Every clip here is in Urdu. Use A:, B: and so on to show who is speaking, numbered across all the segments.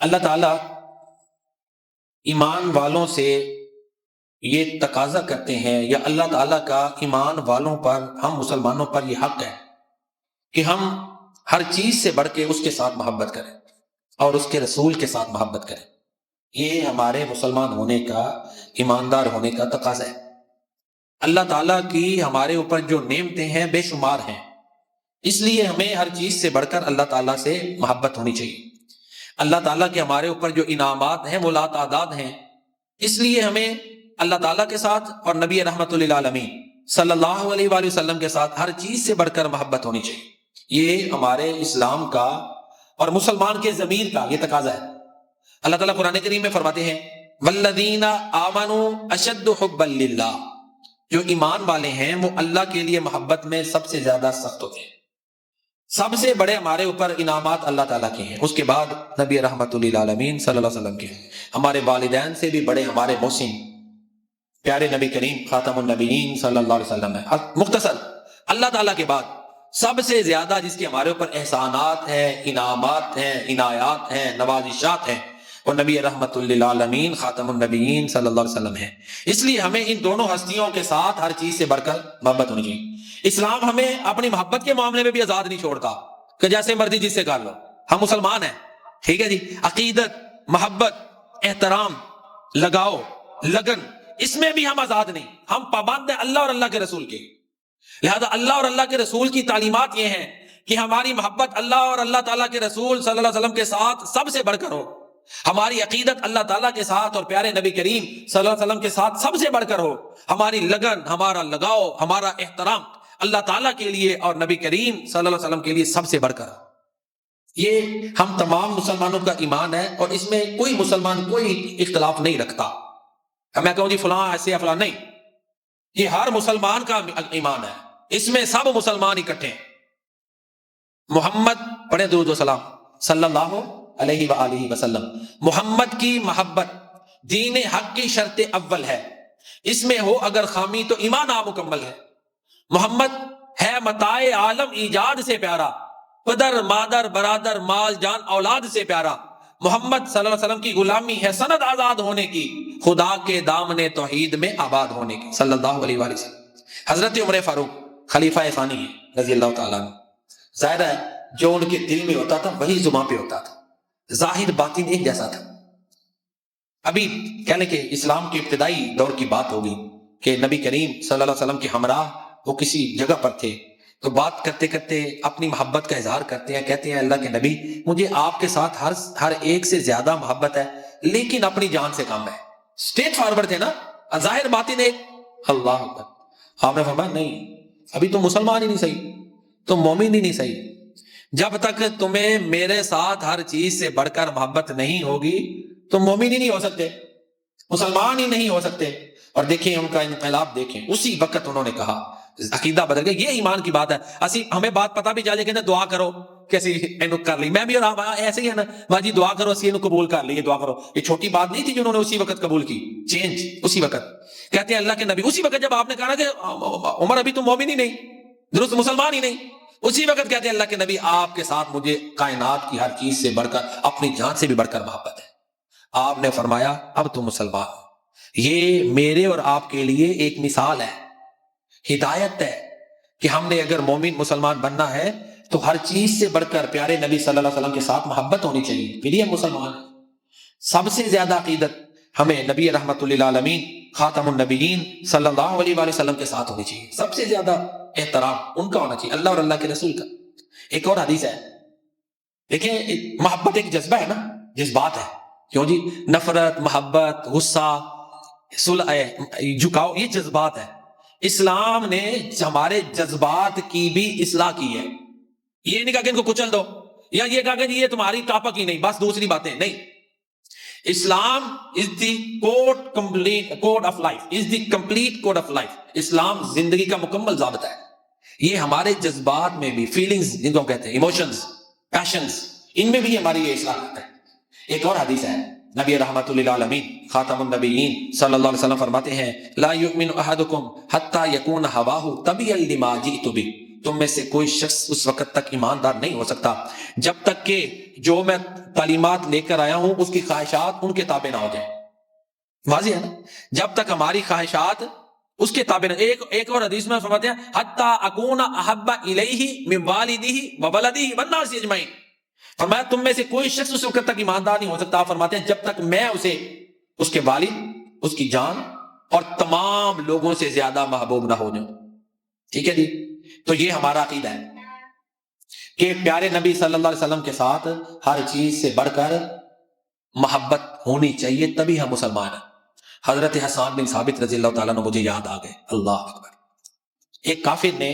A: اللہ تعالیٰ ایمان والوں سے یہ تقاضا کرتے ہیں، یا اللہ تعالیٰ کا ایمان والوں پر، ہم مسلمانوں پر یہ حق ہے کہ ہم ہر چیز سے بڑھ کے اس کے ساتھ محبت کریں اور اس کے رسول کے ساتھ محبت کریں۔ یہ ہمارے مسلمان ہونے کا، ایماندار ہونے کا تقاضا ہے۔ اللہ تعالیٰ کی ہمارے اوپر جو نعمتیں ہیں بے شمار ہیں، اس لیے ہمیں ہر چیز سے بڑھ کر اللہ تعالیٰ سے محبت ہونی چاہیے۔ اللہ تعالیٰ کے ہمارے اوپر جو انعامات ہیں وہ لا تعداد ہیں، اس لیے ہمیں اللہ تعالیٰ کے ساتھ اور نبی رحمت للعالمین صلی اللہ علیہ وآلہ وسلم کے ساتھ ہر چیز سے بڑھ کر محبت ہونی چاہیے۔ یہ ہمارے اسلام کا اور مسلمان کے ضمیر کا یہ تقاضا ہے۔ اللہ تعالیٰ قرآن کریم میں فرماتے ہیں والذین آمنوا اشد حبا للہ، جو ایمان والے ہیں وہ اللہ کے لیے محبت میں سب سے زیادہ سخت ہوتے ہیں۔ سب سے بڑے ہمارے اوپر انعامات اللہ تعالیٰ کے ہیں، اس کے بعد نبی رحمت للعالمین صلی اللہ علیہ وسلم کے ہیں، ہمارے والدین سے بھی بڑے ہمارے محسن پیارے نبی کریم خاتم النبیین صلی اللہ علیہ وسلم ہے۔ مختصر، اللہ تعالیٰ کے بعد سب سے زیادہ جس کے ہمارے اوپر احسانات ہیں، انعامات ہیں، عنایات ہیں، نوازشات ہیں، وہ نبی رحمت للعالمین خاتم النبیین صلی اللہ علیہ وسلم ہے۔ اس لیے ہمیں ان دونوں ہستیوں کے ساتھ ہر چیز سے بڑھ کر محبت ہونی چاہیے۔ اسلام ہمیں اپنی محبت کے معاملے میں بھی آزاد نہیں چھوڑتا کہ جیسے مرضی جس سے کر لو، ہم مسلمان ہیں، ٹھیک ہے جی۔ عقیدت، محبت، احترام، لگاؤ، لگن، اس میں بھی ہم آزاد نہیں، ہم پابند ہیں اللہ اور اللہ کے رسول کے۔ لہذا اللہ اور اللہ کے رسول کی تعلیمات یہ ہیں کہ ہماری محبت اللہ اور اللہ تعالیٰ کے رسول صلی اللہ علیہ وسلم کے ساتھ سب سے بڑھ کر ہو، ہماری عقیدت اللہ تعالیٰ کے ساتھ اور پیارے نبی کریم صلی اللہ علیہ وسلم کے ساتھ سب سے بڑھ کر ہو، ہماری لگن، ہمارا لگاؤ، ہمارا احترام اللہ تعالیٰ کے لیے اور نبی کریم صلی اللہ علیہ وسلم کے لیے سب سے بڑھ کر ہو۔ یہ ہم تمام مسلمانوں کا ایمان ہے، اور اس میں کوئی مسلمان کوئی اختلاف نہیں رکھتا۔ میں کہوں جی فلاں ایسے یا فلاں، نہیں، یہ ہر مسلمان کا ایمان ہے، اس میں سب مسلمان اکٹھے ہیں۔ محمد پڑھے درود و سلام صلی اللہ علیہ وآلہ وسلم۔ محمد کی محبت دین حق کی شرط اول ہے، اس میں ہو اگر خامی تو ایمان نامکمل ہے۔ محمد ہے متاع عالم ایجاد سے پیارا، پدر مادر برادر مال جان اولاد سے پیارا۔ محمد صلی اللہ علیہ وسلم کی غلامی ہے سند آزاد ہونے کی، خدا کے دامن توحید میں آباد ہونے کی، صلی اللہ علیہ وآلہ وسلم۔ حضرت عمر فاروق خلیفہ ثانی ہے رضی اللہ تعالیٰ عنہ، ظاہر ہے جو ان کے دل میں ہوتا تھا وہی زباں پہ ہوتا تھا، ظاہر باطن ایک جیسا تھا۔ ابھی کہہ لیں کہ اسلام کے ابتدائی دور کی بات ہوگی کہ نبی کریم صلی اللہ علیہ وسلم کے ہمراہ وہ کسی جگہ پر تھے، تو بات کرتے کرتے اپنی محبت کا اظہار کرتے ہیں، کہتے ہیں اللہ کے نبی مجھے آپ کے ساتھ ہر ایک سے زیادہ محبت ہے، لیکن اپنی جان سے کم ہے۔ اسٹیٹ فارورڈ تھے نا، ظاہر باطن ایک۔ اللہ اکبر۔ آپ نے فرمایا نہیں، ابھی تو مسلمان ہی نہیں صحیح، تو مومن ہی نہیں صحیح، جب تک تمہیں میرے ساتھ ہر چیز سے بڑھ کر محبت نہیں ہوگی تو مومن ہی نہیں ہو سکتے، مسلمان ہی نہیں ہو سکتے۔ اور دیکھیں ان کا انقلاب، دیکھیں اسی وقت انہوں نے کہا، عقیدہ بدل گیا۔ یہ ایمان کی بات ہے۔ ہمیں بات پتہ بھی چلے کہ دعا کرو کیسی کر لی، میں بھی ایسے ہی ہے نا، ماں جی دعا کرو اسی قبول کر لی، دعا کرو، یہ چھوٹی بات نہیں تھی جنہوں نے اسی وقت قبول کی، چینج اسی وقت۔ کہتے ہیں اللہ کے نبی اسی وقت جب آپ نے کہا کہ عمر ابھی تم مومن ہی نہیں، درست مسلمان ہی نہیں، اسی وقت کہتے ہیں اللہ کے نبی آپ کے ساتھ مجھے کائنات کی ہر چیز سے بڑھ کر، اپنی جان سے بھی بڑھ کر محبت ہے۔ آپ نے فرمایا اب تم مسلمان ہو۔ یہ میرے اور آپ کے لیے ایک مثال ہے، ہدایت ہے کہ ہم نے اگر مومن مسلمان بننا ہے تو ہر چیز سے بڑھ کر پیارے نبی صلی اللہ علیہ وسلم کے ساتھ محبت ہونی چاہیے، پھر یہ مسلمان ہے۔ سب سے زیادہ عقیدت ہمیں نبی رحمت للعالمین خاتم النبیین صلی اللہ علیہ وآلہ وسلم کے ساتھ ہونی چاہیے، سب سے زیادہ احترام ان کا ہونا چاہیے، اللہ اور اللہ کے رسول کا۔ ایک اور حدیث ہے، دیکھیں محبت ایک جذبہ ہے نا، جذبات ہے، کیوں جی؟ نفرت، محبت، غصہ، صلح، جھکاؤ، یہ جذبات ہے۔ اسلام نے ہمارے جذبات کی بھی اصلاح کی ہے۔ یہ نہیں کہا کہ ان کو کچل دو، یا یہ کہا کہ یہ تمہاری ٹاپک ہی نہیں، بس دوسری باتیں نہیں۔ Islam is the code of life, is the complete code of life. Islam زندگی کا مکمل ضابطہ ہے۔ یہ ہمارے جذبات میں بھی، فیلنگز جن کو کہتے ہیں، ایموشنز، پیشنز، ان میں بھی ہماری یہ اصلاح کرتا ہے۔ ایک اور حدیث ہے، نبی رحمت للعالمین خاتم النبیین صلی اللہ علیہ وسلم فرماتے ہیں لا یؤمن احدکم حتی یکون ہواہ تبعا لما جئت بہ، تم میں سے کوئی شخص اس وقت تک ایماندار نہیں ہو سکتا جب تک کہ جو میں تعلیمات لے کر آیا ہوں اس کی خواہشات ان کے تابع نہ ہو جائیں. واضح ہے نا؟ جب تک ہماری خواہشات اس کے تابع نہ. ایک اور حدیث میں فرماتے ہیں حتی اکون احب الیہ من والدہ وولدہ والناس اجمعین. فرمایا تم میں سے کوئی شخص اس وقت تک ایماندار نہیں ہو سکتا. فرماتے ہیں جب تک میں اسے اس کے والد، اس کی جان اور تمام لوگوں سے زیادہ محبوب نہ ہو جاؤں. ٹھیک ہے جی. تو یہ ہمارا عقیدہ ہے کہ پیارے نبی صلی اللہ علیہ وسلم کے ساتھ ہر چیز سے بڑھ کر محبت ہونی چاہیے، تبھی ہم مسلمان ہیں. حضرت حسان بن ثابت رضی اللہ تعالیٰ نے مجھے یاد آ گئے. اللہ اکبر. ایک کافر نے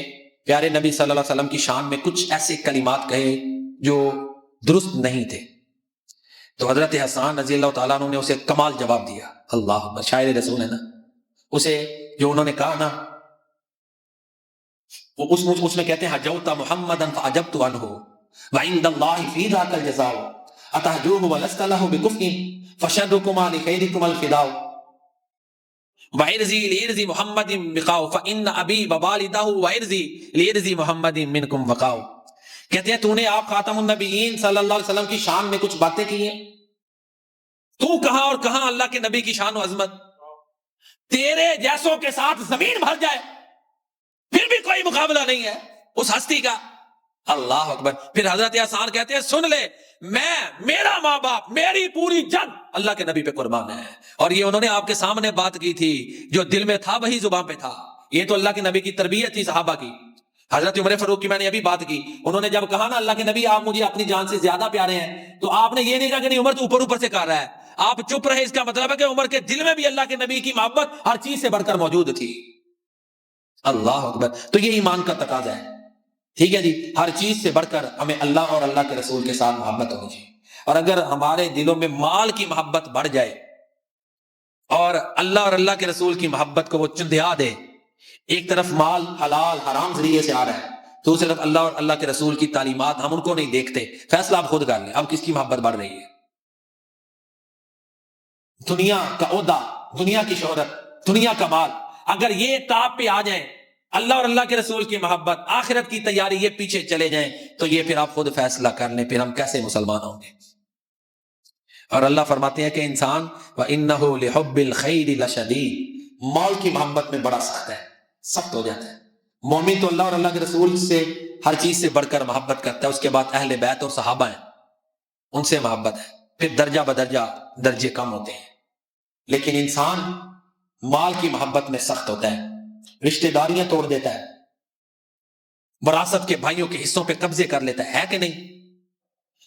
A: پیارے نبی صلی اللہ علیہ وسلم کی شان میں کچھ ایسے کلمات کہے جو درست نہیں تھے. تو حضرت حسان رضی اللہ تعالیٰ عنہ نے اسے کمال جواب دیا. اللہ اکبر. شاعر رسول ہے نا. اسے جو انہوں نے کہا نا، وہ اس میں کہتے ہیں حجوت محمدا فعجبت عنہ وعند اللہ فی ذاک الجزاء اتہجوہ ولست لہ بکفء فشدکما لخیرکما الفداء وعرضی لعرض محمد بقاء فإن ابی ووالدہ وعرضی لعرض محمد منکم وقاء. کہتے ہیں تو نے آپ خاتم النبیین صلی اللہ علیہ وسلم کی شان میں کچھ باتیں کی ہیں، تو کہاں اور کہاں اللہ کے نبی کی شان و عظمت. تیرے جیسوں کے ساتھ زمین بھر جائے پھر بھی کوئی مقابلہ نہیں ہے اس ہستی کا. اللہ اکبر. پھر حضرت حسان کہتے ہیں سن لے، میرا ماں باپ، میری پوری جان اللہ کے نبی پہ قربان ہے. اور یہ انہوں نے آپ کے سامنے بات کی تھی، جو دل میں تھا وہی زبان پہ تھا. یہ تو اللہ کے نبی کی تربیت تھی صحابہ کی. حضرت عمر فاروق کی میں نے ابھی بات کی، انہوں نے جب کہا نا اللہ کے نبی آپ مجھے اپنی جان سے زیادہ پیارے ہیں، تو آپ نے یہ نہیں کہا کہ نہیں عمر تو اوپر اوپر سے کہہ رہا ہے. آپ چپ رہے. اس کا مطلب ہے کہ عمر کے دل میں بھی اللہ کے نبی کی محبت ہر چیز سے بڑھ کر موجود تھی. اللہ اکبر. تو یہ ایمان کا تقاضا ہے. ٹھیک ہے جی. ہر چیز سے بڑھ کر ہمیں اللہ اور اللہ کے رسول کے ساتھ محبت ہونی چاہیے. اور اگر ہمارے دلوں میں مال کی محبت بڑھ جائے اور اللہ اور اللہ کے رسول کی محبت کو وہ چندیا دے، ایک طرف مال حلال حرام ذریعے سے آ رہا ہے، دوسری طرف اللہ اور اللہ کے رسول کی تعلیمات ہم ان کو نہیں دیکھتے، فیصلہ آپ خود کر لیں اب کس کی محبت بڑھ رہی ہے. دنیا کا عہدہ، دنیا کی شہرت، دنیا کا مال، اگر یہ تاب پہ آ جائیں، اللہ اور اللہ کے رسول کی محبت، آخرت کی تیاری، یہ پیچھے چلے جائیں، تو یہ پھر آپ خود فیصلہ کر لیں پھر ہم کیسے مسلمان ہوں گے. اور اللہ فرماتے ہیں کہ انسان وَإِنَّهُ لِحُبِّ الْخَيْرِ لَشَدِيدٌ، مال کی محبت میں بڑا سخت ہے، سخت ہو جاتا ہے. مومن تو اللہ اور اللہ کے رسول سے ہر چیز سے بڑھ کر محبت کرتا ہے. اس کے بعد اہل بیت اور صحابہ ہیں، ان سے محبت ہے. پھر درجہ بدرجہ درجے کم ہوتے ہیں. لیکن انسان مال کی محبت میں سخت ہوتا ہے، رشتہ داریاں توڑ دیتا ہے، وراثت کے بھائیوں کے حصوں پہ قبضے کر لیتا ہے کہ نہیں؟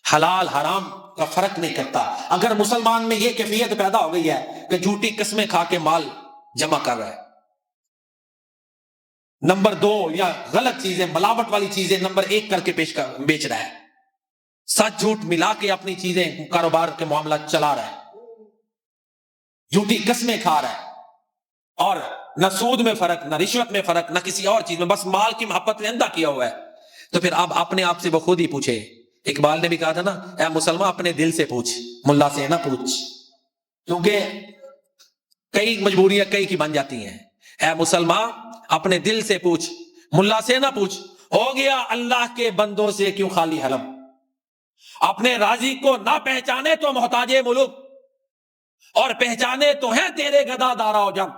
A: حلال حرام کا فرق نہیں کرتا. اگر مسلمان میں یہ کیفیت پیدا ہو گئی ہے کہ جھوٹی قسمیں کھا کے مال جمع کر رہا ہے، نمبر 2 یا غلط چیزیں، ملاوٹ والی چیزیں نمبر 1 کر کے بیچ رہا ہے، سچ جھوٹ ملا کے اپنی چیزیں کاروبار کے معاملات چلا رہا ہے، جھوٹی قسمیں کھا رہا ہے، اور نہ سود میں فرق، نہ رشوت میں فرق، نہ کسی اور چیز میں، بس مال کی محبت میں اندھا کیا ہوا ہے. تو پھر اب اپنے آپ سے وہ خود ہی پوچھے. اقبال نے بھی کہا تھا نا، اے مسلمان اپنے دل سے پوچھ، ملا سے نہ پوچھ، کیونکہ کئی مجبوریاں کئی کی بن جاتی ہیں. اے مسلمان اپنے دل سے پوچھ، ملا سے نہ پوچھ. ہو گیا اللہ کے بندوں سے کیوں خالی حلم، اپنے راضی کو نہ پہچانے تو محتاج ملوک، اور پہچانے تو ہیں تیرے گدا دارا و جم.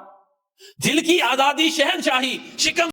A: دل کی آزادی شہنشاہی، شکم